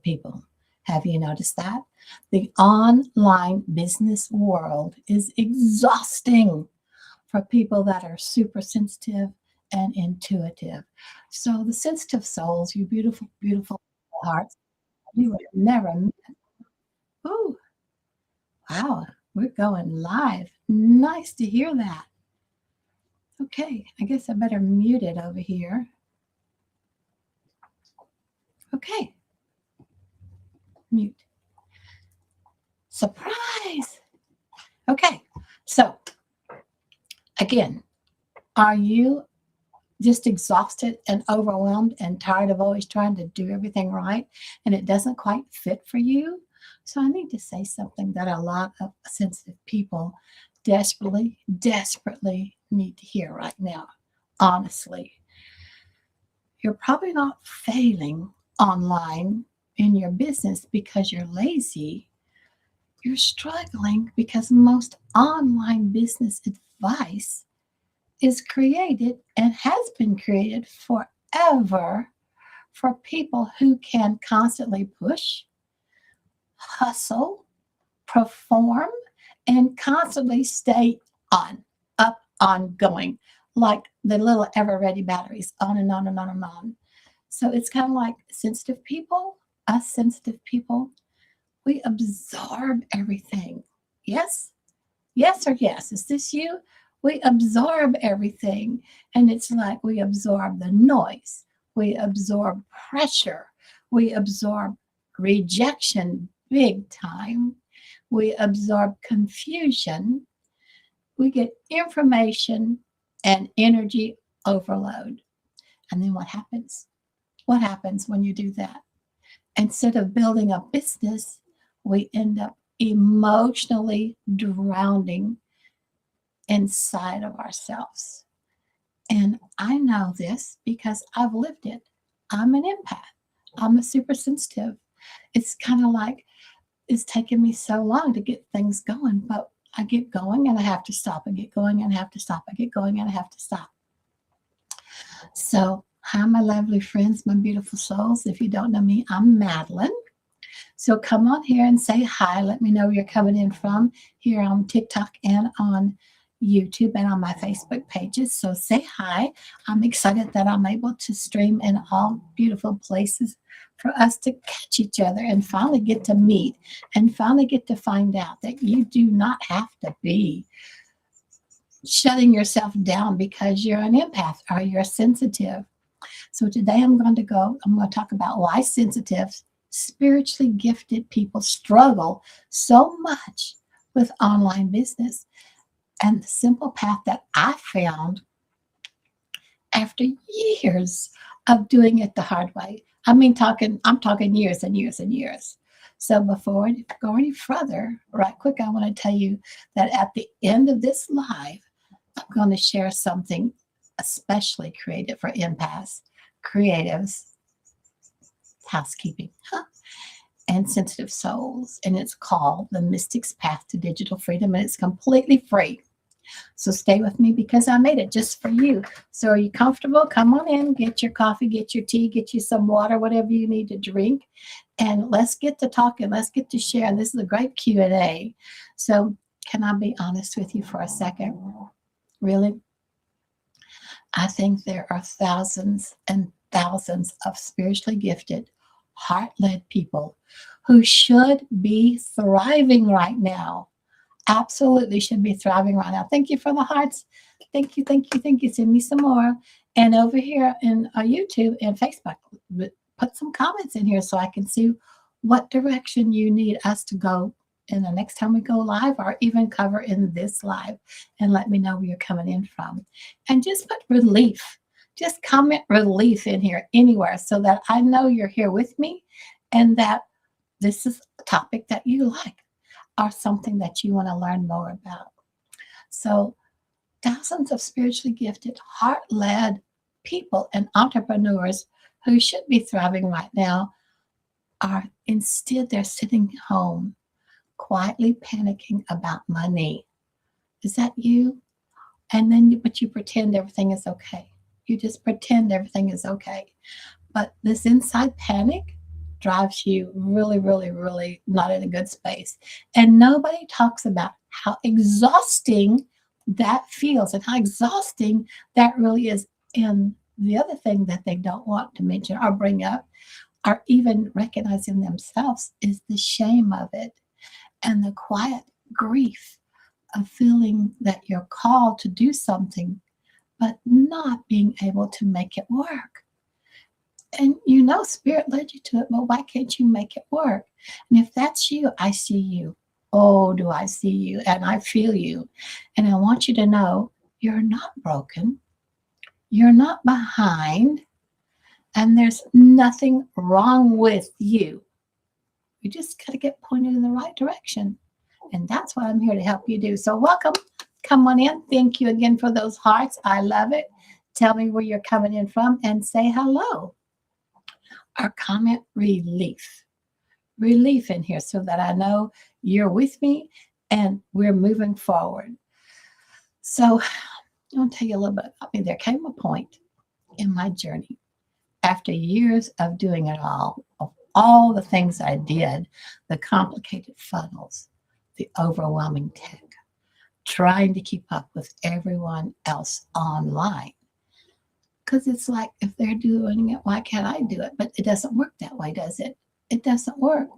people. Have you noticed that? The online business world is exhausting for people that are super sensitive and intuitive. So, the sensitive souls, you beautiful, beautiful hearts, you would have never met. Oh, wow, we're going live. Nice to hear that. Okay, I guess I better mute it over here. Okay, mute. Surprise! Okay, so again, are you just exhausted and overwhelmed and tired of always trying to do everything right and it doesn't quite fit for you? So I need to say something that a lot of sensitive people desperately, desperately need to hear right now. Honestly, you're probably not failing online in your business because you're lazy. You're struggling because most online business advice is created and has been created forever for people who can constantly push, hustle, perform, and constantly stay on, up, on, going, like the little ever ready batteries, on and on and on and on. So it's kind of like sensitive people, us sensitive people, we absorb everything. Yes? Yes or yes? Is this you? We absorb everything. And it's like we absorb the noise, we absorb pressure, we absorb rejection big time, we absorb confusion, we get information and energy overload. And then what happens? What happens when you do that? Instead of building a business, we end up emotionally drowning inside of ourselves. And I know this because I've lived it. I'm an empath, I'm a super sensitive. It's kind of like it's taken me so long to get things going, but I get going and I have to stop. I get going and I have to stop. I get going and I have to stop. So, hi, my lovely friends, my beautiful souls. If you don't know me, I'm Madeline. So come on here and say hi. Let me know where you're coming in from here on TikTok and on YouTube and on my Facebook pages. So say hi. I'm excited that I'm able to stream in all beautiful places for us to catch each other and finally get to meet and finally get to find out that you do not have to be shutting yourself down because you're an empath or you're sensitive. So today I'm going to talk about why sensitive, spiritually gifted people struggle so much with online business and the simple path that I found after years of doing it the hard way. I'm talking years and years and years. So before I go any further, right quick, I want to tell you that at the end of this live, I'm going to share something especially created for empaths, creatives, housekeeping, and sensitive souls. And it's called The Mystic's Path to Digital Freedom, and it's completely free. So stay with me because I made it just for you. So are you comfortable? Come on in, get your coffee, get your tea, get you some water, whatever you need to drink. And let's get to talking. Let's get to sharing. This is a great Q&A. So can I be honest with you for a second? Really? I think there are thousands and thousands of spiritually gifted, heart-led people who should be thriving right now. Absolutely should be thriving right now. Thank you for the hearts. Thank you, thank you, thank you. Send me some more. And over here in YouTube and Facebook, put some comments in here so I can see what direction you need us to go in the next time we go live or even cover in this live, and let me know where you're coming in from. And just put relief. Just comment relief in here anywhere so that I know you're here with me and that this is a topic that you like or something that you want to learn more about. So thousands of spiritually gifted, heart-led people and entrepreneurs who should be thriving right now are instead they're sitting home quietly panicking about money. Is that you? And then but you pretend everything is okay. You just pretend everything is okay. But this inside panic drives you really, really, really not in a good space. And nobody talks about how exhausting that feels and how exhausting that really is. And the other thing that they don't want to mention or bring up or even recognizing themselves is the shame of it and the quiet grief of feeling that you're called to do something, but not being able to make it work. And you know, Spirit led you to it, but why can't you make it work? And if that's you, I see you. Oh, do I see you? And I feel you. And I want you to know you're not broken, you're not behind, and there's nothing wrong with you. You just got to get pointed in the right direction. And that's what I'm here to help you do. So, welcome. Come on in. Thank you again for those hearts. I love it. Tell me where you're coming in from and say hello. Or comment relief. Relief in here so that I know you're with me and we're moving forward. So, I'll tell you a little bit about me. There came a point in my journey after years of doing it all, of all the things I did, the complicated funnels, the overwhelming tech, trying to keep up with everyone else online. Because it's like, if they're doing it, why can't I do it? But it doesn't work that way, does it? It doesn't work.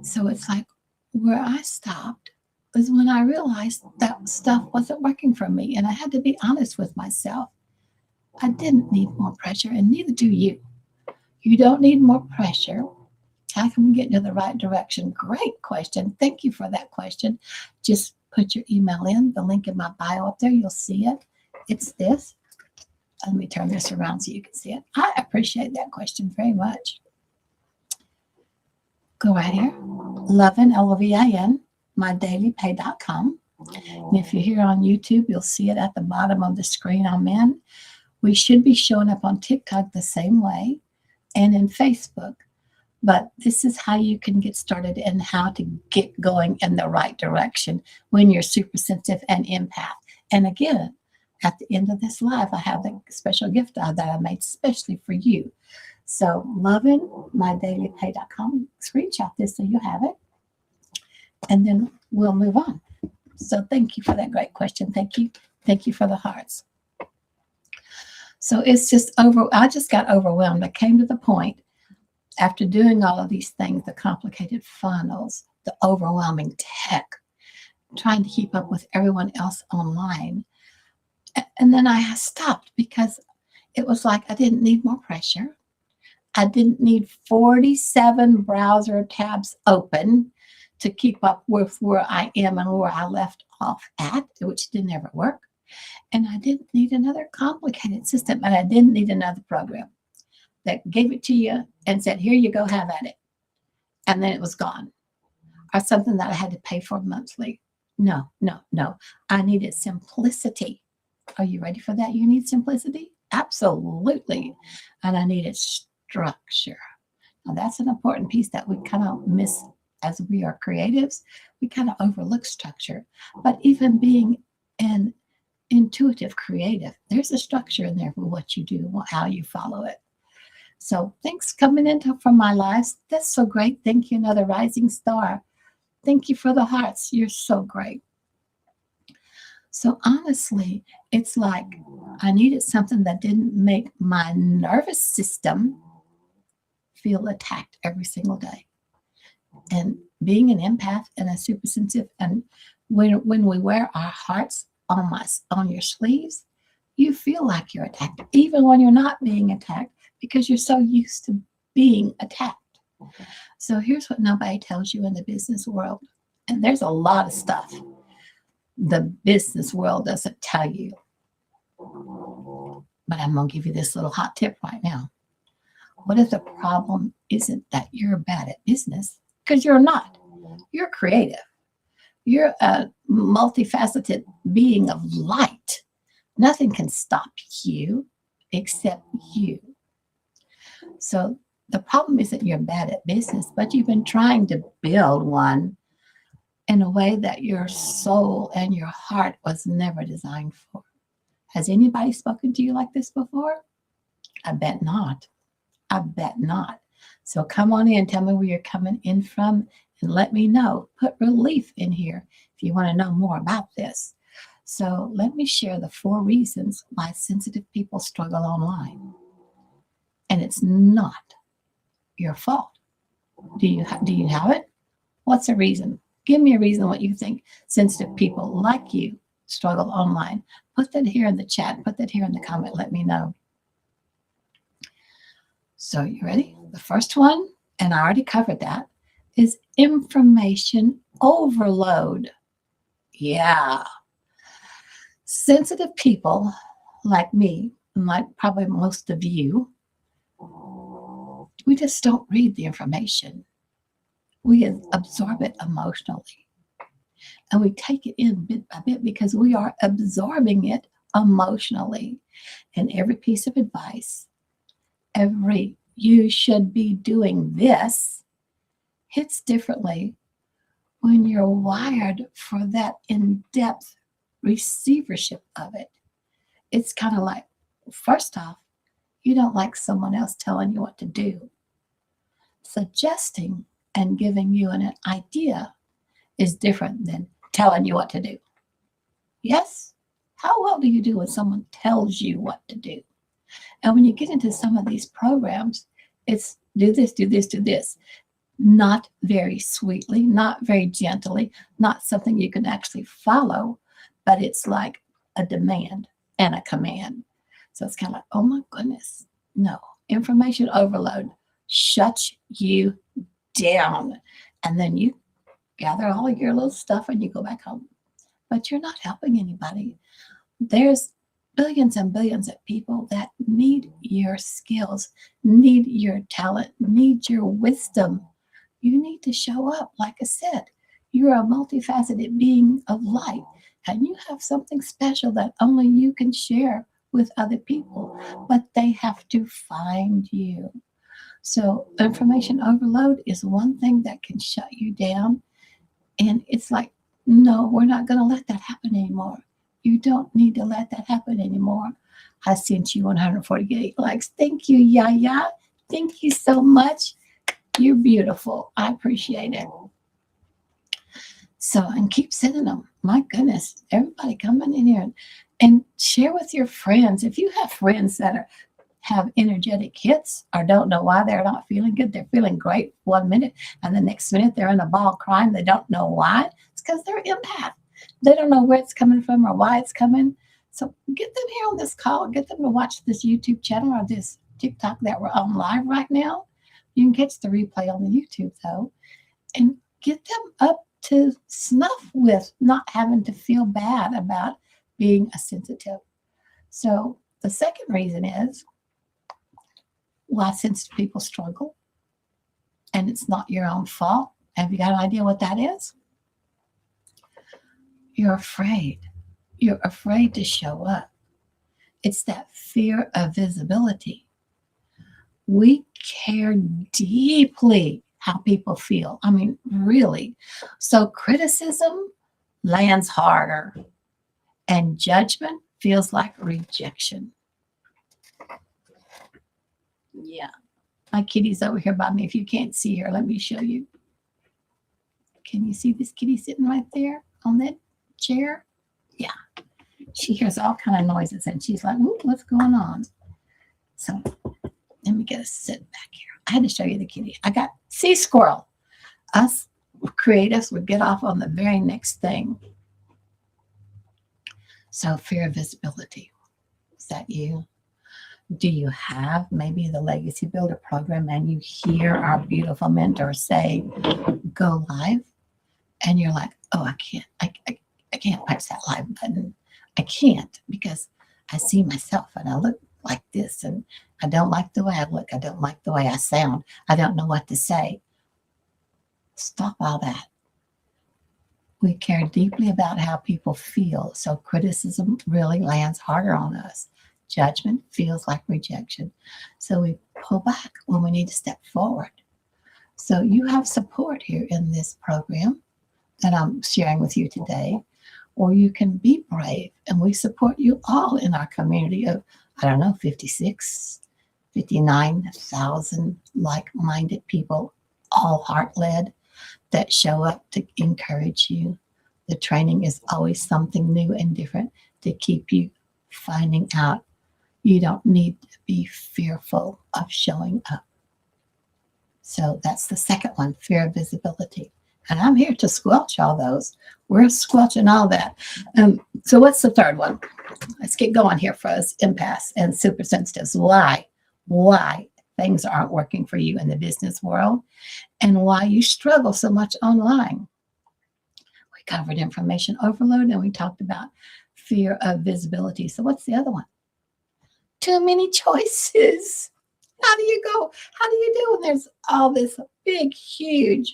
So it's like where I stopped was when I realized that stuff wasn't working for me. And I had to be honest with myself. I didn't need more pressure, and neither do you. You don't need more pressure. How can we get into the right direction? Great question. Thank you for that question. Just put your email in, the link in my bio up there. You'll see it. It's this. Let me turn this around so you can see it. I appreciate that question very much. Go right here. Lovin, L-O-V-I-N, mydailypay.com. And if you're here on YouTube, you'll see it at the bottom of the screen I'm in. We should be showing up on TikTok the same way and in Facebook. But this is how you can get started and how to get going in the right direction when you're super sensitive and empath. And again, at the end of this live, I have a special gift that I made especially for you. So, loving mydailypay.com, screenshot this so you have it. And then we'll move on. So, thank you for that great question. Thank you. Thank you for the hearts. So, it's just I just got overwhelmed. I came to the point after doing all of these things, the complicated funnels, the overwhelming tech, trying to keep up with everyone else online. And then I stopped because it was like I didn't need more pressure. I didn't need 47 browser tabs open to keep up with where I am and where I left off at, which didn't ever work. And I didn't need another complicated system, and I didn't need another program that gave it to you and said, here you go, have at it. And then it was gone. Or something that I had to pay for monthly. No. I needed simplicity. Are you ready for that? You need simplicity? Absolutely. And I needed structure. Now, that's an important piece that we kind of miss as we are creatives. We kind of overlook structure. But even being an intuitive creative, there's a structure in there for what you do, how you follow it. So thanks coming in from my lives. That's so great. Thank you, another rising star. Thank you for the hearts. You're so great. So honestly, it's like I needed something that didn't make my nervous system feel attacked every single day. And being an empath and a super sensitive, and when we wear our hearts on your sleeves, you feel like you're attacked, even when you're not being attacked, because you're so used to being attacked. So here's what nobody tells you in the business world. And there's a lot of stuff the business world doesn't tell you. But I'm going to give you this little hot tip right now. What if the problem isn't that you're bad at business? Because you're not. You're creative. You're a multifaceted being of light. Nothing can stop you except you. So the problem isn't you're bad at business, but you've been trying to build one in a way that your soul and your heart was never designed for. Has anybody spoken to you like this before? I bet not. I bet not. So come on in, tell me where you're coming in from, and let me know. Put relief in here if you want to know more about this. So let me share the 4 reasons why sensitive people struggle online. And it's not your fault. Do you have it? What's a reason? Give me a reason what you think sensitive people like you struggle online. Put that here in the chat. Put that here in the comment. Let me know. So you ready? The first one, and I already covered that, is information overload. Yeah. Sensitive people like me, and like probably most of you, we just don't read the information. We absorb it emotionally. And we take it in bit by bit because we are absorbing it emotionally. And every piece of advice, every you should be doing this, hits differently when you're wired for that in-depth receivership of it. It's kind of like, first off, you don't like someone else telling you what to do. Suggesting and giving you an idea is different than telling you what to do. Yes? How well do you do when someone tells you what to do? And when you get into some of these programs, it's do this, do this, do this. Not very sweetly, not very gently, not something you can actually follow, but it's like a demand and a command. So it's kind of like, oh my goodness. No, information overload shuts you down. And then you gather all your little stuff and you go back home. But you're not helping anybody. There's billions and billions of people that need your skills, need your talent, need your wisdom. You need to show up. Like I said, you're a multifaceted being of light, and you have something special that only you can share with other people, but they have to find you. So information overload is one thing that can shut you down. And it's like, no, we're not going to let that happen anymore. You don't need to let that happen anymore. I sent you 148 likes. Thank you, Yaya. Thank you so much. You're beautiful. I appreciate it. So, and keep sending them. My goodness, everybody coming in here and share with your friends. If you have friends that have energetic hits or don't know why they're not feeling good, they're feeling great 1 minute, and the next minute they're in a ball crying. They don't know why. It's because they're empath. They don't know where it's coming from or why it's coming. So get them here on this call. Get them to watch this YouTube channel or this TikTok that we're on live right now. You can catch the replay on the YouTube, though, and get them up to snuff with not having to feel bad about being a sensitive. So the second reason is why sensitive people struggle, and it's not your own fault. Have you got an idea what that is? You're afraid. You're afraid to show up. It's that fear of visibility. We care deeply how people feel. I mean, really. So criticism lands harder, and judgment feels like rejection. Yeah. My kitty's over here by me. If you can't see her, let me show you. Can you see this kitty sitting right there on that chair? Yeah. She hears all kind of noises, and she's like, ooh, what's going on? So let me get a sit back here. I had to show you the kitty. I got sea squirrel. Us creatives would get off on the very next thing. So fear of visibility. Is that you? Do you have maybe the Legacy Builder program and you hear our beautiful mentor say, go live? And you're like, oh, I can't punch that live button. I can't because I see myself and I look like this and I don't like the way I look. I don't like the way I sound. I don't know what to say. Stop all that. We care deeply about how people feel. So criticism really lands harder on us. Judgment feels like rejection. So we pull back when we need to step forward. So you have support here in this program that I'm sharing with you today, or you can be brave. And we support you all in our community of, 56, 59,000 like-minded people, all heart-led, that show up to encourage you. The training is always something new and different to keep you finding out you don't need to be fearful of showing up. So that's the second one, fear of visibility. And I'm here to squelch all those. We're squelching all that. So what's the third one? Let's get going here for us empaths and super sensitives. Why things aren't working for you in the business world and why you struggle so much online. We covered information overload and we talked about fear of visibility. So what's the other one? Too many choices. How do you go? How do you do when there's all this big, huge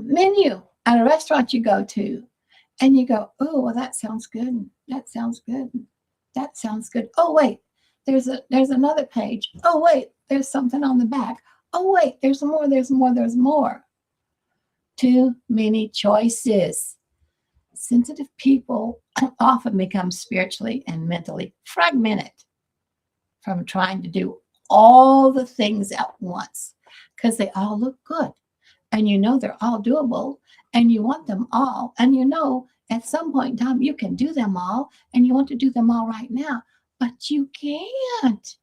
menu at a restaurant you go to, and you go, oh, well, that sounds good. That sounds good. That sounds good. Oh, wait, there's another page. Oh, wait, there's something on the back. Oh, wait, there's more, there's more, there's more. Too many choices. Sensitive people often become spiritually and mentally fragmented from trying to do all the things at once because they all look good. And you know they're all doable and you want them all. And you know at some point in time you can do them all and you want to do them all right now, but you can't.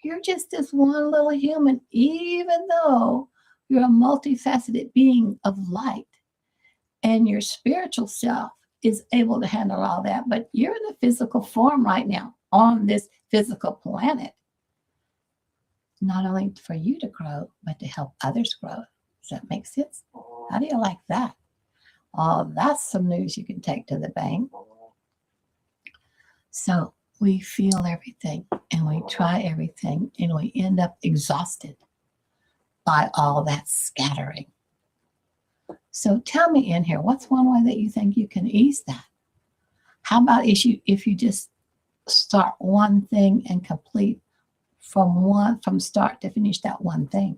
You're just this one little human, even though you're a multifaceted being of light and your spiritual self is able to handle all that. But you're in a physical form right now on this physical planet, not only for you to grow, but to help others grow. Does that make sense? How do you like that? Oh, that's some news you can take to the bank. So we feel everything and we try everything and we end up exhausted by all that scattering. So tell me in here, what's one way that you think you can ease that? How about if you just start one thing and complete from start to finish that one thing?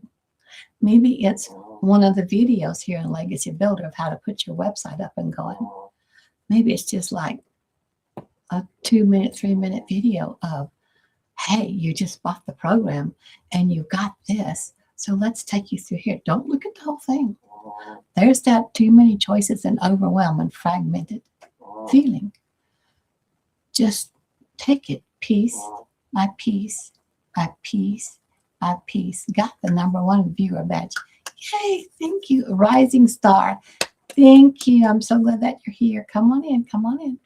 Maybe it's one of the videos here in Legacy Builder of how to put your website up and going. Maybe it's just like a 2-minute, 3-minute video of, hey, you just bought the program and you got this. So let's take you through here. Don't look at the whole thing. There's that too many choices and overwhelm and fragmented feeling. Just take it piece by piece by piece by piece. Got the #1 viewer badge. Yay, thank you. Rising star. Thank you. I'm so glad that you're here. Come on in. Come on in.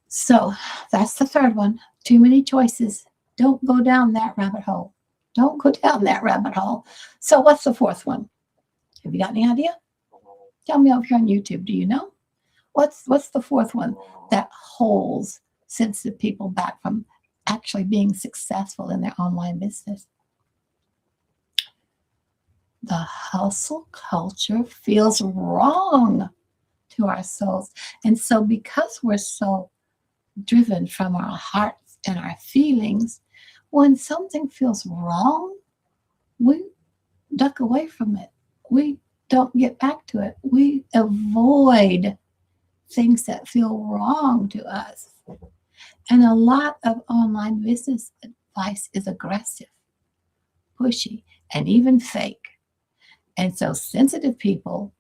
So that's the third one. Too many choices. Don't go down that rabbit hole. Don't go down that rabbit hole. So what's the fourth one? Have you got any idea? Tell me over here on YouTube. Do you know? What's the fourth one that holds sensitive people back from actually being successful in their online business? The hustle culture feels wrong to our souls. And so because we're so driven from our hearts and our feelings, when something feels wrong, we duck away from it. We don't get back to it. We avoid things that feel wrong to us. And a lot of online business advice is aggressive, pushy, and even fake. And so sensitive people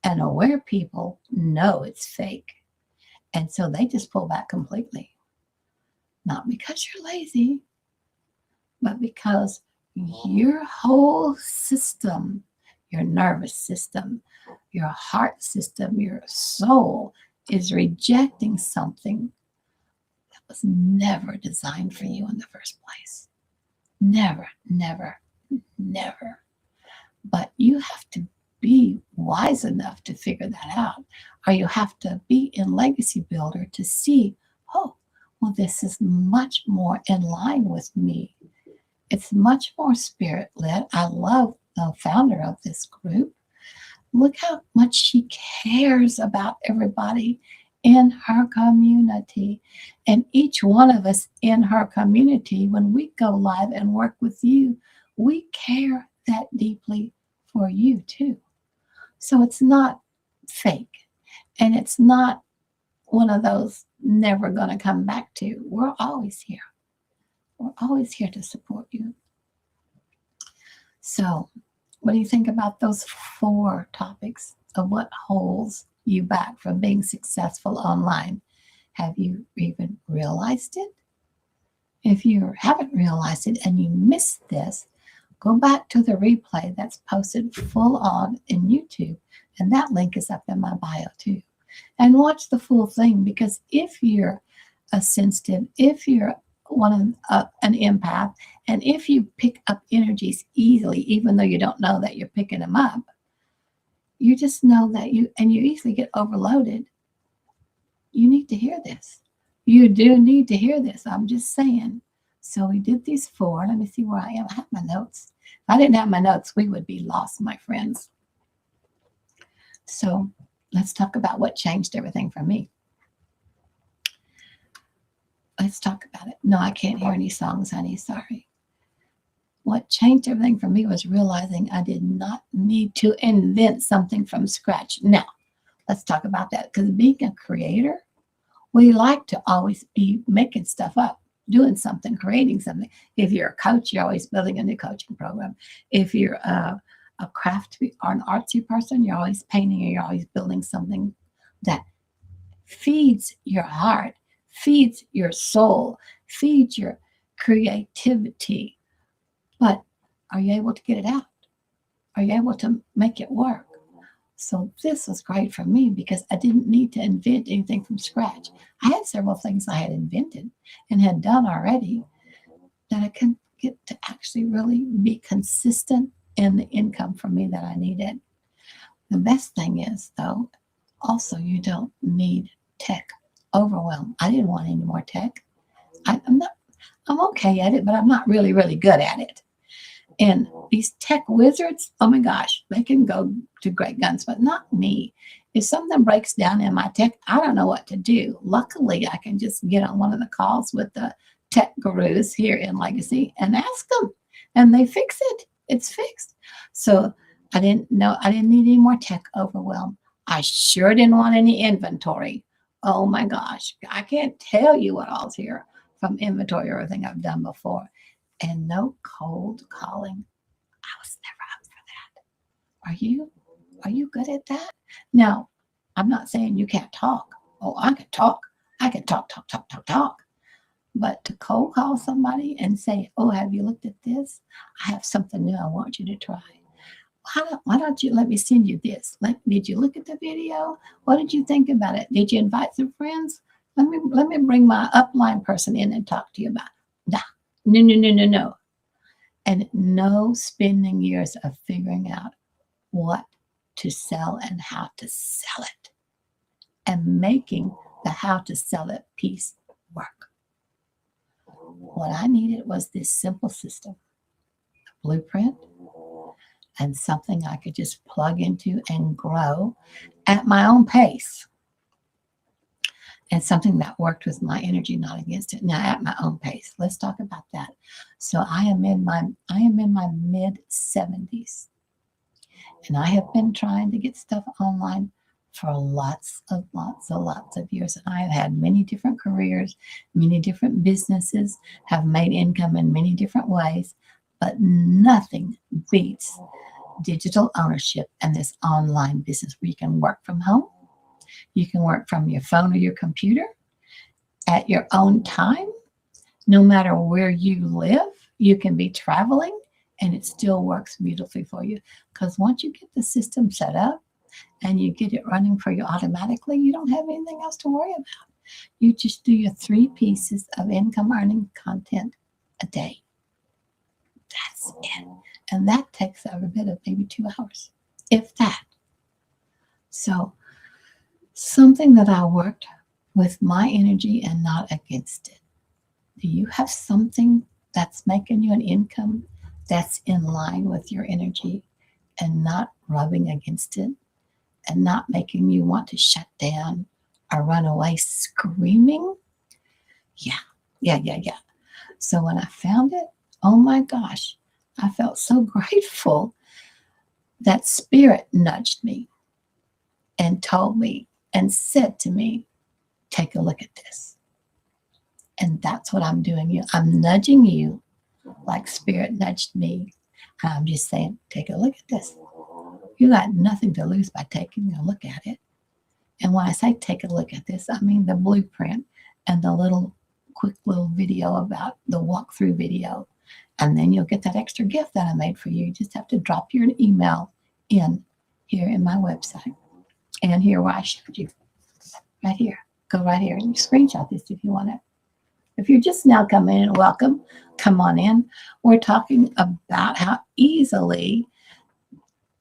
and aware people know it's fake. And so they just pull back completely. Not because you're lazy, but because your whole system, your nervous system, your heart system, your soul is rejecting something that was never designed for you in the first place. Never, never, never. But you have to be wise enough to figure that out, or you have to be in Legacy Builder to see, oh, well, this is much more in line with me. It's much more spirit-led. I love the founder of this group. Look how much she cares about everybody in her community. And each one of us in her community, when we go live and work with you, we care that deeply for you too. So it's not fake. And it's not one of those never going to come back to. We're always here. We're always here to support you. So, what do you think about those 4 topics of what holds you back from being successful online? Have you even realized it? If you haven't realized it and you missed this, go back to the replay that's posted full on in YouTube, and that link is up in my bio too. And watch the full thing, because if you're a sensitive, if you're an empath, and if you pick up energies easily, even though you don't know that you're picking them up, you just know that you easily get overloaded. You need to hear this. You do need to hear this. I'm just saying. So we did these 4. Let me see where I am. I have my notes. If I didn't have my notes, we would be lost, my friends. So let's talk about what changed everything for me. Let's talk about it. No, I can't hear any songs, honey. Sorry. What changed everything for me was realizing I did not need to invent something from scratch. Now, let's talk about that, because being a creator, we like to always be making stuff up, doing something, creating something. If you're a coach, you're always building a new coaching program. If you're a craft or an artsy person, you're always painting, or you're always building something that feeds your heart, feeds your soul, feeds your creativity. But are you able to get it out? Are you able to make it work? So this was great for me, because I didn't need to invent anything from scratch. I had several things I had invented and had done already that I could get to actually really be consistent in the income for me that I needed. The best thing is, though, also you don't need tech overwhelm. I didn't want any more tech. I'm okay at it, but I'm not really, really good at it. And these tech wizards, oh my gosh, they can go to great guns, but not me. If something breaks down in my tech, I don't know what to do. Luckily, I can just get on one of the calls with the tech gurus here in Legacy and ask them, and they fix it. It's fixed. So I didn't need any more tech overwhelm. I sure didn't want any inventory. Oh my gosh, I can't tell you what all's here from inventory or everything I've done before. And no cold calling. I was never up for that. Are you? Are you good at that? Now, I'm not saying you can't talk. Oh, I can talk. I can talk. But to cold call somebody and say, oh, have you looked at this? I have something new I want you to try. Why don't you let me send you this? Did you look at the video? What did you think about it? Did you invite some friends? Let me bring my upline person in and talk to you about it. No. And no spending years of figuring out what to sell and how to sell it, and making the how to sell it piece work. What I needed was this simple system, a blueprint, and something I could just plug into and grow at my own pace. And something that worked with my energy, not against it. Now, at my own pace. Let's talk about that. So I am in my mid 70s, and I have been trying to get stuff online for lots of years. And I have had many different careers, many different businesses, have made income in many different ways, but nothing beats digital ownership and this online business where you can work from home. You can work from your phone or your computer at your own time, no matter where you live. You can be traveling and it still works beautifully for you. Because once you get the system set up and you get it running for you automatically, you don't have anything else to worry about. You just do your 3 pieces of income earning content a day. That's it. And that takes every bit of maybe 2 hours, if that. So something that I worked with my energy and not against it. Do you have something that's making you an income that's in line with your energy and not rubbing against it and not making you want to shut down or run away screaming? Yeah. So when I found it, oh my gosh, I felt so grateful that spirit nudged me and told me and said to me, take a look at this. And that's what I'm doing. I'm nudging you like Spirit nudged me. And I'm just saying, take a look at this. You got nothing to lose by taking a look at it. And when I say take a look at this, I mean the blueprint and the quick little video about the walkthrough video. And then you'll get that extra gift that I made for you. You just have to drop your email in here in my website. And here where I showed you. Right here. Go right here and you screenshot this if you want to. If you're just now coming in, welcome. Come on in. We're talking about how easily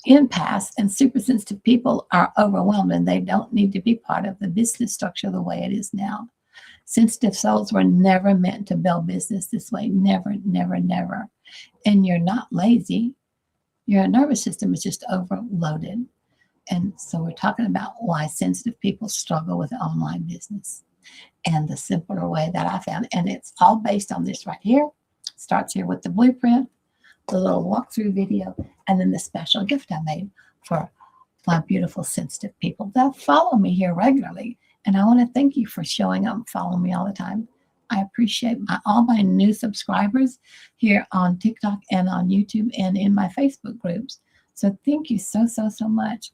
empaths and super sensitive people are overwhelmed and they don't need to be part of the business structure the way it is now. Sensitive souls were never meant to build business this way. Never, never, never. And you're not lazy. Your nervous system is just overloaded. And so we're talking about why sensitive people struggle with online business. And the simpler way that I found, and it's all based on this right here. Starts here with the blueprint, the little walkthrough video, and then the special gift I made for my beautiful sensitive people that follow me here regularly. And I want to thank you for showing up and following me all the time. I appreciate all my new subscribers here on TikTok and on YouTube and in my Facebook groups. So thank you so, so, so much.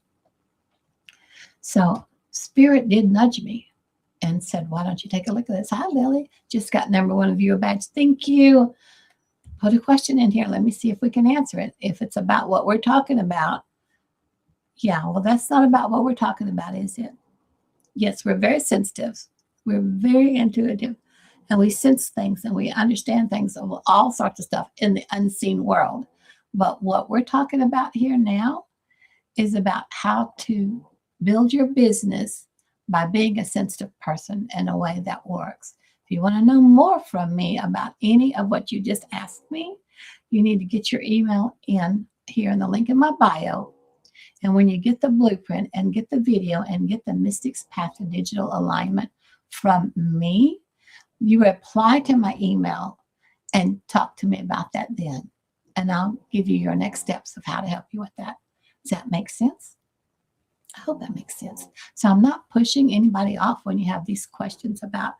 So Spirit did nudge me and said, why don't you take a look at this? Hi, Lily. Just got #1 viewer badge. Thank you. Put a question in here. Let me see if we can answer it. If it's about what we're talking about. Yeah, well, that's not about what we're talking about, is it? Yes, we're very sensitive. We're very intuitive. And we sense things and we understand things of all sorts of stuff in the unseen world. But what we're talking about here now is about how to build your business by being a sensitive person in a way that works. If you want to know more from me about any of what you just asked me, you need to get your email in here in the link in my bio. And when you get the blueprint and get the video and get the Mystic's Path to Digital Alignment from me, you reply to my email and talk to me about that then. And I'll give you your next steps of how to help you with that. Does that make sense? I hope that makes sense. So I'm not pushing anybody off when you have these questions about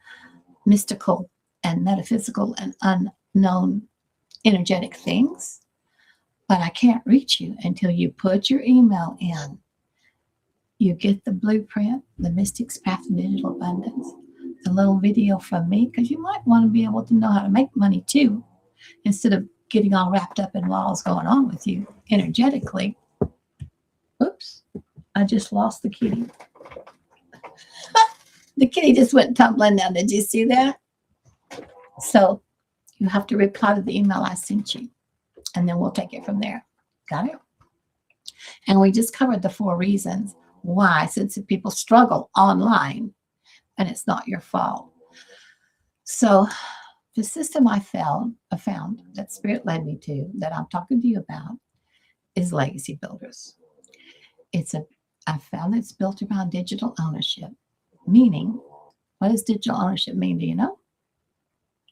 mystical and metaphysical and unknown energetic things. But I can't reach you until you put your email in. You get the blueprint, the Mystic's Path to Digital Abundance, the little video from me, because you might want to be able to know how to make money too, instead of getting all wrapped up in what's going on with you energetically. Oops, I just lost the kitty. The kitty just went tumbling down. Did you see that? So you have to reply to the email I sent you, and then we'll take it from there. Got it? And we just covered the 4 reasons why sensitive people struggle online, and it's not your fault. So the system I found that Spirit led me to, that I'm talking to you about, is Legacy Builders. I found it's built around digital ownership, meaning, what does digital ownership mean? Do you know?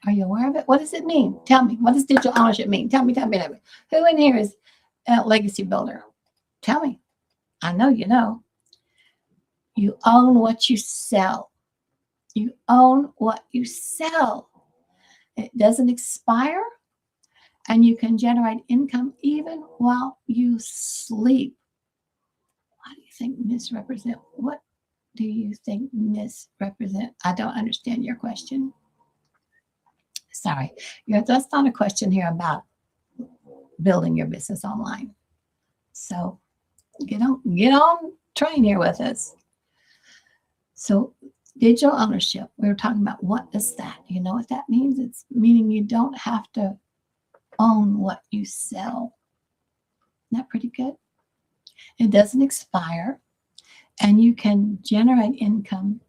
Are you aware of it? What does it mean? Tell me. What does digital ownership mean? Tell me. Who in here is a Legacy Builder? Tell me. I know you know. You own what you sell. You own what you sell. It doesn't expire, and you can generate income even while you sleep. What do you think misrepresent? What do you think misrepresent? I don't understand your question. Sorry, that's not a question here about building your business online. So get on train here with us. So digital ownership, we were talking about, what is that? You know what that means? It's meaning you don't have to own what you sell. Isn't that pretty good? It doesn't expire, and you can generate income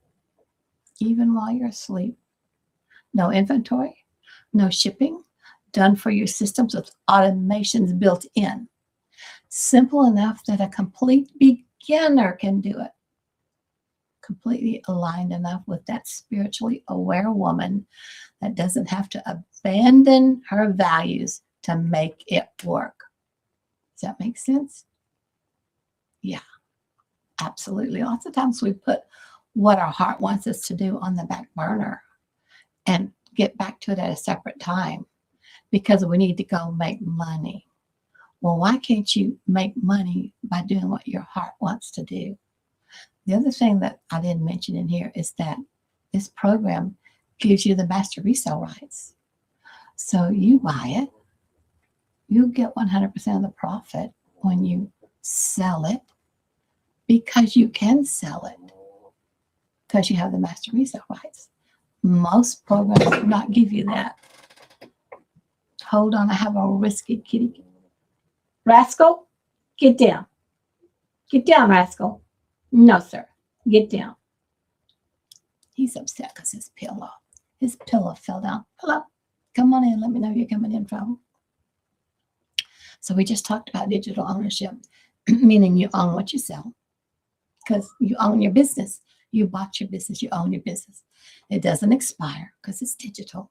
even while you're asleep. No inventory, no shipping, done for your systems with automations built in. Simple enough that a complete beginner can do it. Completely aligned enough with that spiritually aware woman that doesn't have to abandon her values to make it work. Does that make sense? Yeah, absolutely. Lots of times we put what our heart wants us to do on the back burner. And get back to it at a separate time because we need to go make money. Well, why can't you make money by doing what your heart wants to do? The other thing that I didn't mention in here is that this program gives you the master resale rights. So you buy it, you get 100% of the profit when you sell it because you can sell it because you have the master resale rights. Most programs do not give you that. Hold on, I have a risky kitty. Rascal, get down. Get down, Rascal. No, sir. Get down. He's upset because his pillow fell down. Hello. Come on in. Let me know you're coming in from. So we just talked about digital ownership, meaning you own what you sell because you own your business. You bought your business. You own your business. It doesn't expire because it's digital.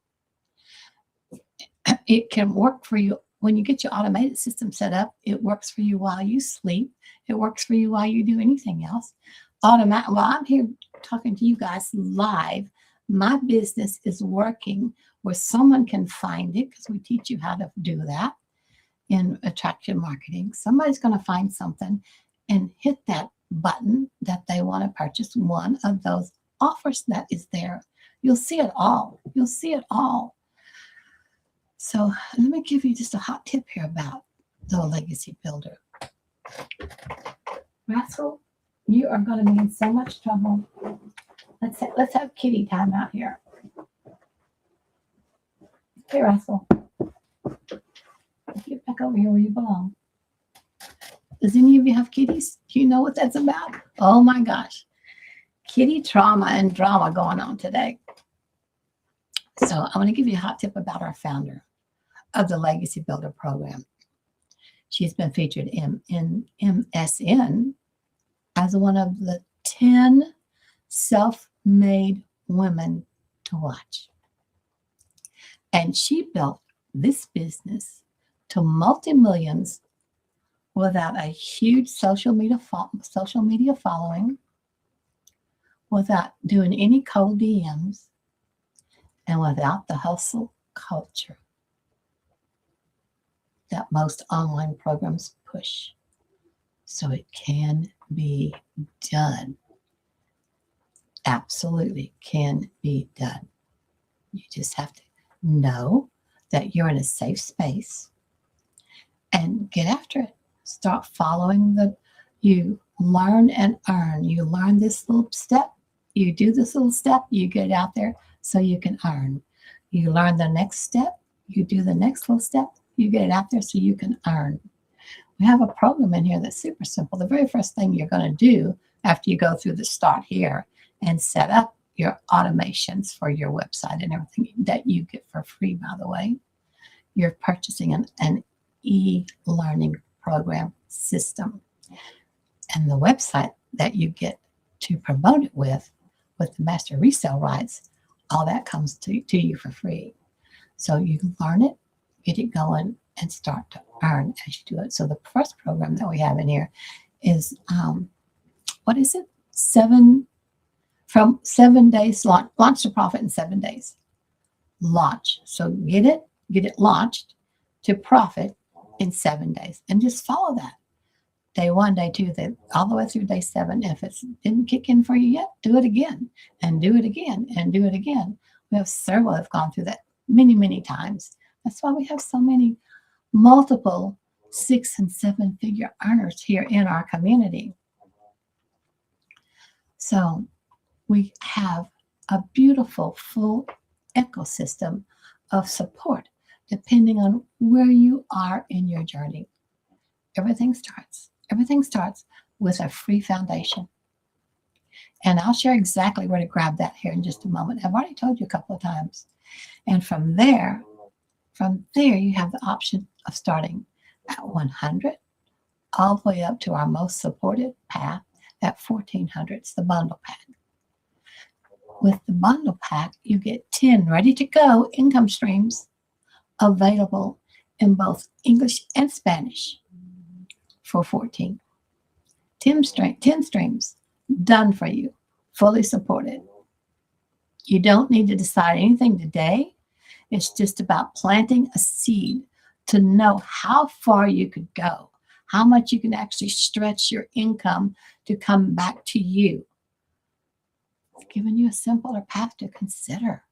It can work for you. When you get your automated system set up, it works for you while you sleep. It works for you while you do anything else. While I'm here talking to you guys live, my business is working where someone can find it because we teach you how to do that in attraction marketing. Somebody's going to find something and hit that button that they want to purchase one of those offers that is there. You'll see it all. You'll see it all. So let me give you just a hot tip here about the legacy builder. Rascal, you are going to be in so much trouble. Let's have kitty time out here. Hey, Rascal. Get back over here where you belong. Does any of you have kitties? Do you know what that's about? Oh my gosh. Kitty trauma and drama going on today. So I want to give you a hot tip about our founder of the Legacy Builder program. She's been featured in MSN as one of the 10 self-made women to watch. And she built this business to multi-millions without a huge social media following, without doing any cold DMs, and without the hustle culture that most online programs push. So it can be done. Absolutely can be done. You just have to know that you're in a safe space and get after it. Start following you learn and earn. You learn this little step, you do this little step, you get out there so you can earn. You learn the next step, you do the next little step, you get it out there so you can earn. We have a program in here that's super simple. The very first thing you're going to do after you go through the start here and set up your automations for your website and everything that you get for free, by the way, you're purchasing an e-learning program system. And the website that you get to promote it with the master resale rights, all that comes to you for free. So you can learn it, get it going, and start to earn as you do it. So the first program that we have in here is, what is it? 7 days, launch to profit in 7 days. Launch. So get it launched to profit in 7 days. And just follow that. Day 1, day 2, all the way through day 7. If it didn't kick in for you yet, do it again and do it again and do it again. We have several that have gone through that many, many times. That's why we have so many multiple 6- and 7-figure earners here in our community. So we have a beautiful full ecosystem of support depending on where you are in your journey. Everything starts with a free foundation. And I'll share exactly where to grab that here in just a moment. I've already told you a couple of times. And from there you have the option of starting at 100 all the way up to our most supported path at 1400. It's the bundle pack. With the bundle pack, you get 10 ready-to-go income streams available in both English and Spanish for 14. 10 streams done for you, fully supported. You don't need to decide anything today. It's just about planting a seed to know how far you could go, how much you can actually stretch your income to come back to you. It's giving you a simpler path to consider.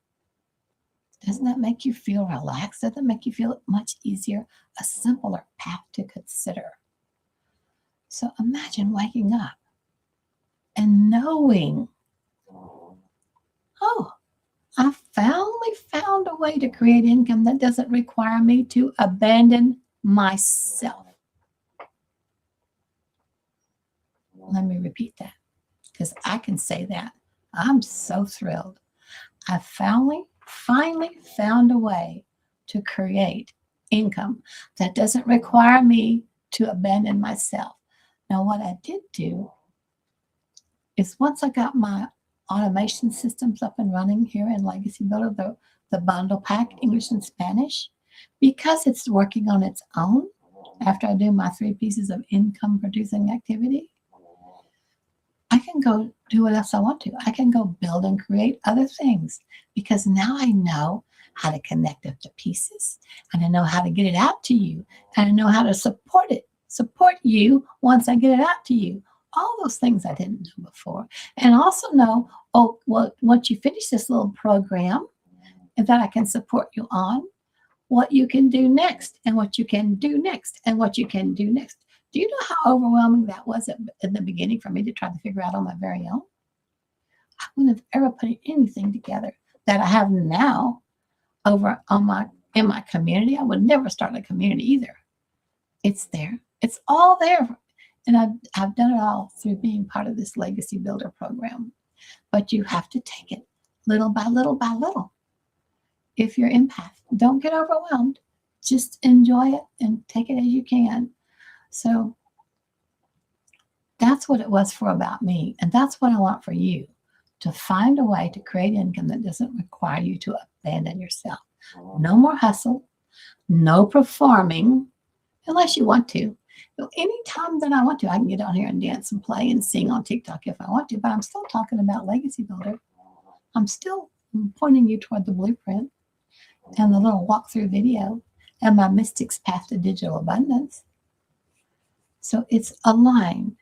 Doesn't that make you feel relaxed? Doesn't that make you feel much easier? A simpler path to consider. So imagine waking up and knowing, oh, I finally found a way to create income that doesn't require me to abandon myself. Let me repeat that, because I can say that. I'm so thrilled. I finally found a way to create income that doesn't require me to abandon myself. Now, what I did do is once I got my automation systems up and running here in Legacy Builder, the bundle pack, English and Spanish, because it's working on its own after I do my 3 pieces of income producing activity, I can go do what else I want to. I can go build and create other things because now I know how to connect up the pieces and I know how to get it out to you and I know how to support you once I get it out to you. All those things I didn't know before. And also know, oh, well, once you finish this little program and that I can support you on, what you can do next and what you can do next and what you can do next. Do you know how overwhelming that was in the beginning for me to try to figure out on my very own? I wouldn't have ever put anything together that I have now over in my community. I would never start a community either. It's there. It's all there. And I've done it all through being part of this Legacy Builder program. But you have to take it little by little by little. If you're empath, don't get overwhelmed. Just enjoy it and take it as you can. So that's what it was for about me. And that's what I want for you, to find a way to create income that doesn't require you to abandon yourself. No more hustle, no performing, unless you want to. Anytime that I want to, I can get on here and dance and play and sing on TikTok if I want to, but I'm still talking about Legacy Builder. I'm still pointing you toward the blueprint and the little walkthrough video and my Mystic's Path to Digital Abundance. So it's aligned.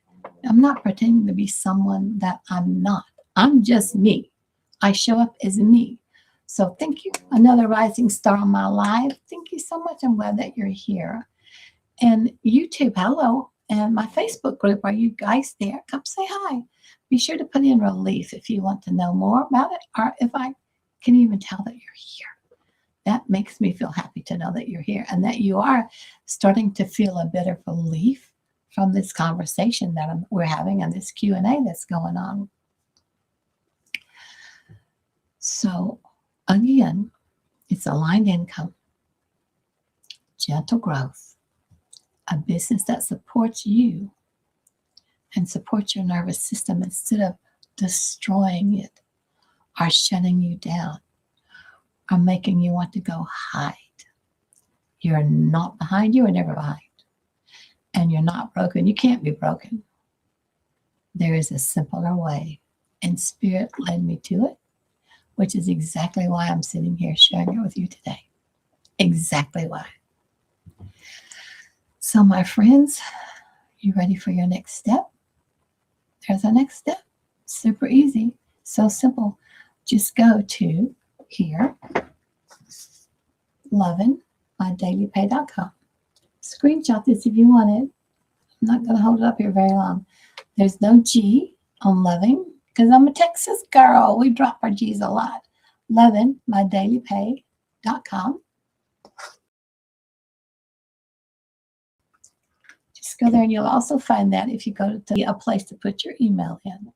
I'm not pretending to be someone that I'm not. I'm just me. I show up as me. So thank you. Another rising star on my life. Thank you so much. I'm glad that you're here. And YouTube, hello. And my Facebook group, are you guys there? Come say hi. Be sure to put in relief if you want to know more about it, or if I can even tell that you're here. That makes me feel happy to know that you're here and that you are starting to feel a bit of relief from this conversation that we're having and this Q&A that's going on. So again, it's aligned income, gentle growth, a business that supports you and supports your nervous system instead of destroying it or shutting you down or making you want to go hide. You're not behind. You are never behind. And you're not broken. You can't be broken. There is a simpler way. And Spirit led me to it, which is exactly why I'm sitting here sharing it with you today. Exactly why. So my friends, you ready for your next step? There's our next step. Super easy. So simple. Just go to here, lovingmydailypay.com. Screenshot this if you want it. I'm not going to hold it up here very long. There's no G on loving because I'm a Texas girl. We drop our G's a lot. Lovingmydailypay.com. Just go there and you'll also find that if you go to a place to put your email in.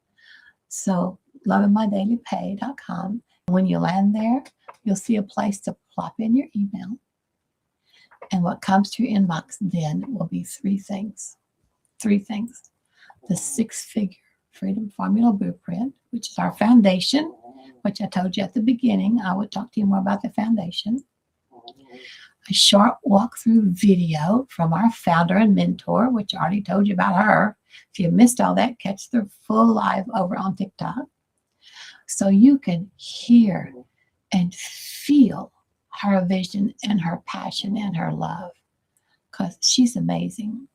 So lovingmydailypay.com. When you land there, you'll see a place to plop in your email. And what comes to your inbox then will be 3 things. 3 things. The 6-figure Freedom Formula Blueprint, which is our foundation, which I told you at the beginning. I would talk to you more about the foundation. A short walkthrough video from our founder and mentor, which I already told you about her. If you missed all that, catch the full live over on TikTok. So you can hear and feel her vision and her passion and her love, because she's amazing.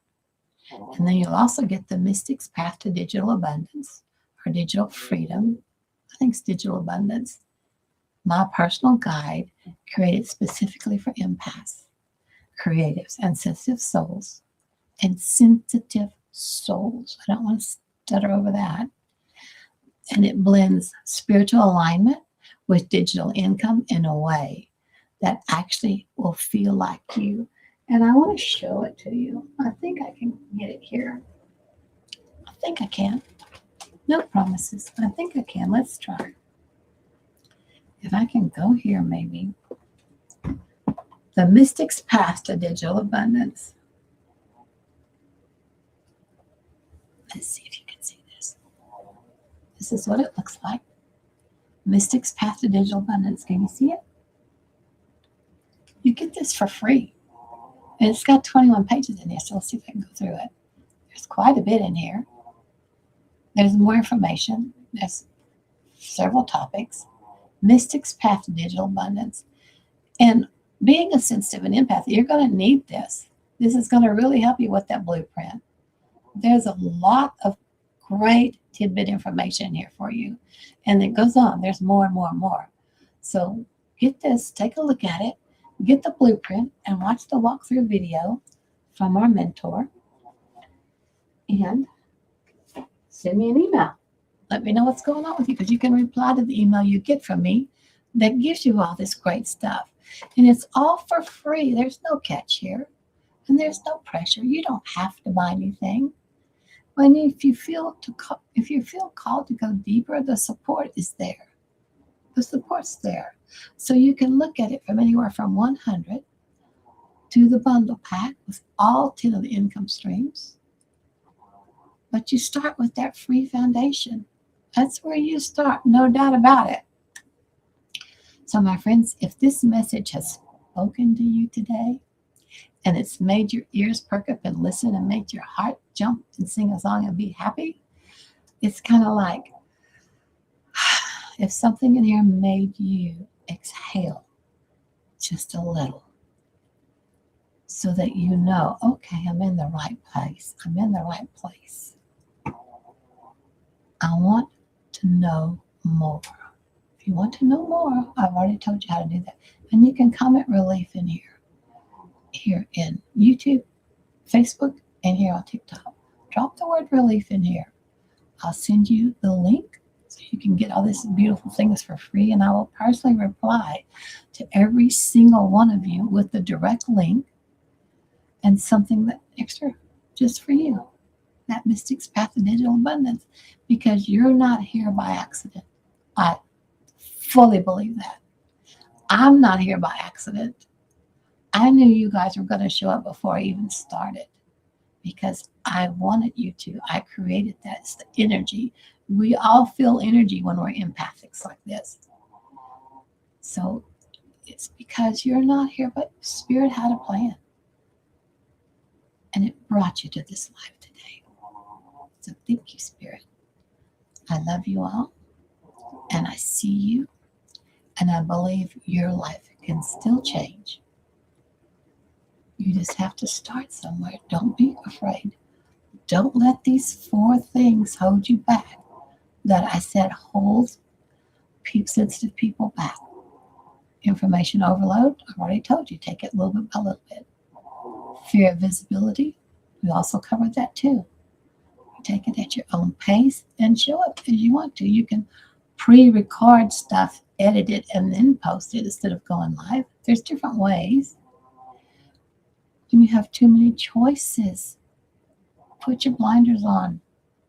And then you'll also get the Mystic's Path to Digital Abundance or Digital Freedom. I think it's Digital Abundance. My personal guide created specifically for empaths, creatives, and sensitive souls. And sensitive souls. I don't want to stutter over that. And it blends spiritual alignment with digital income in a way that actually will feel like you. And I want to show it to you. I think I can get it here. I think I can. No promises. I think I can. Let's try. If I can go here, maybe. The Mystic's Path to Digital Abundance. Let's see if you can see this. This is what it looks like. Mystic's Path to Digital Abundance. Can you see it? You get this for free. And it's got 21 pages in here, so let's see if I can go through it. There's quite a bit in here. There's more information. There's several topics. Mystic's Path to Digital Abundance. And being a sensitive and empath, you're going to need this. This is going to really help you with that blueprint. There's a lot of great tidbit information here for you. And it goes on. There's more and more and more. So get this, take a look at it, get the blueprint, and watch the walkthrough video from our mentor. And send me an email. Let me know what's going on with you, because you can reply to the email you get from me that gives you all this great stuff. And it's all for free. There's no catch here. And there's no pressure. You don't have to buy anything. When if you feel called to go deeper, the support is there. The support's there. So you can look at it from anywhere from 100 to the bundle pack with all 10 of the income streams. But you start with that free foundation. That's where you start, no doubt about it. So my friends, if this message has spoken to you today, and it's made your ears perk up and listen and made your heart jump and sing a song and be happy, it's kind of like if something in here made you exhale just a little, so that you know, okay, I'm in the right place. I'm in the right place. I want to know more. If you want to know more, I've already told you how to do that. And you can comment relief in here in YouTube, Facebook, and here on TikTok. Drop the word relief in here. I'll send you the link so you can get all these beautiful things for free, and I will personally reply to every single one of you with the direct link and something that extra just for you. That Mystic's Path to Digital Abundance, because you're not here by accident. I fully believe that. I'm not here by accident. I knew you guys were going to show up before I even started, because I wanted you to. I created that. It's the energy. We all feel energy when we're empathics like this. So it's because you're not here, but Spirit had a plan. And it brought you to this life today. So thank you, Spirit. I love you all. And I see you. And I believe your life can still change. You just have to start somewhere. Don't be afraid. Don't let these 4 things hold you back that I said holds sensitive people back. Information overload, I've already told you, take it little bit by little bit. Fear of visibility, we also covered that too. You take it at your own pace and show up as you want to. You can pre-record stuff, edit it, and then post it instead of going live. There's different ways. When you have too many choices, put your blinders on.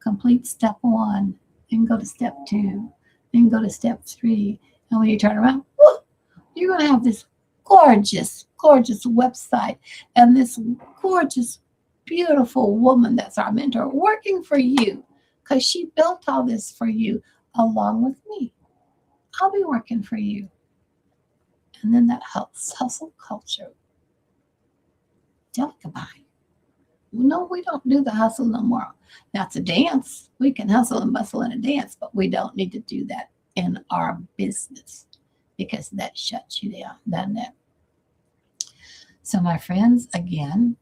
Complete step 1, then go to step 2, then go to step 3. And when you turn around, whoo, you're going to have this gorgeous, gorgeous website and this gorgeous, beautiful woman that's our mentor working for you, because she built all this for you along with me. I'll be working for you. And then that hustle culture. Tell it goodbye. No, we don't do the hustle no more. Now it's a dance. We can hustle and bustle in a dance, but we don't need to do that in our business, because that shuts you down, doesn't it? So my friends, again,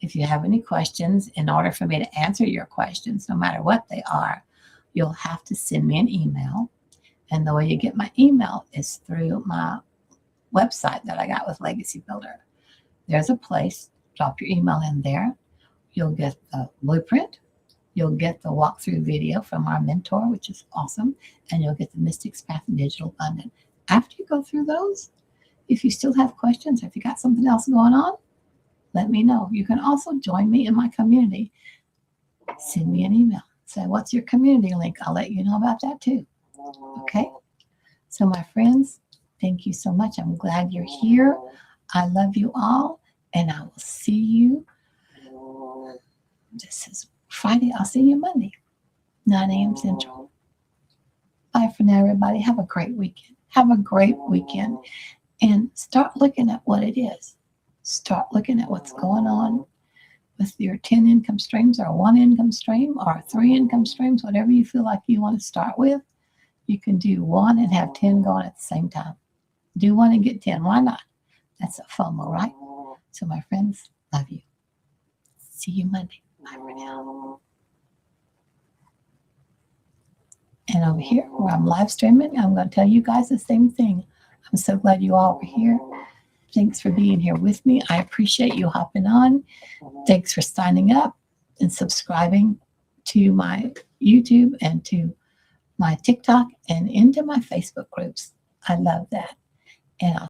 if you have any questions, in order for me to answer your questions, no matter what they are, you'll have to send me an email. And the way you get my email is through my website that I got with Legacy Builder. There's a place, drop your email in there. You'll get the blueprint. You'll get the walkthrough video from our mentor, which is awesome. And you'll get the Mystics Path Digital Bundle. After you go through those, if you still have questions, or if you got something else going on, let me know. You can also join me in my community. Send me an email. Say, what's your community link? I'll let you know about that too. Okay? So my friends, thank you so much. I'm glad you're here. I love you all, and I will see you. This is Friday. I'll see you Monday, 9 a.m. Central. Bye for now, everybody. Have a great weekend. Have a great weekend. And start looking at what it is. Start looking at what's going on with your 10 income streams, or 1 income stream, or 3 income streams, whatever you feel like you want to start with. You can do 1 and have 10 going at the same time. Do 1 and get 10. Why not? That's a FOMO, right? So my friends, love you. See you Monday. Bye for now. And over here, where I'm live streaming, I'm going to tell you guys the same thing. I'm so glad you all were here. Thanks for being here with me. I appreciate you hopping on. Thanks for signing up and subscribing to my YouTube and to my TikTok and into my Facebook groups. I love that. And I'll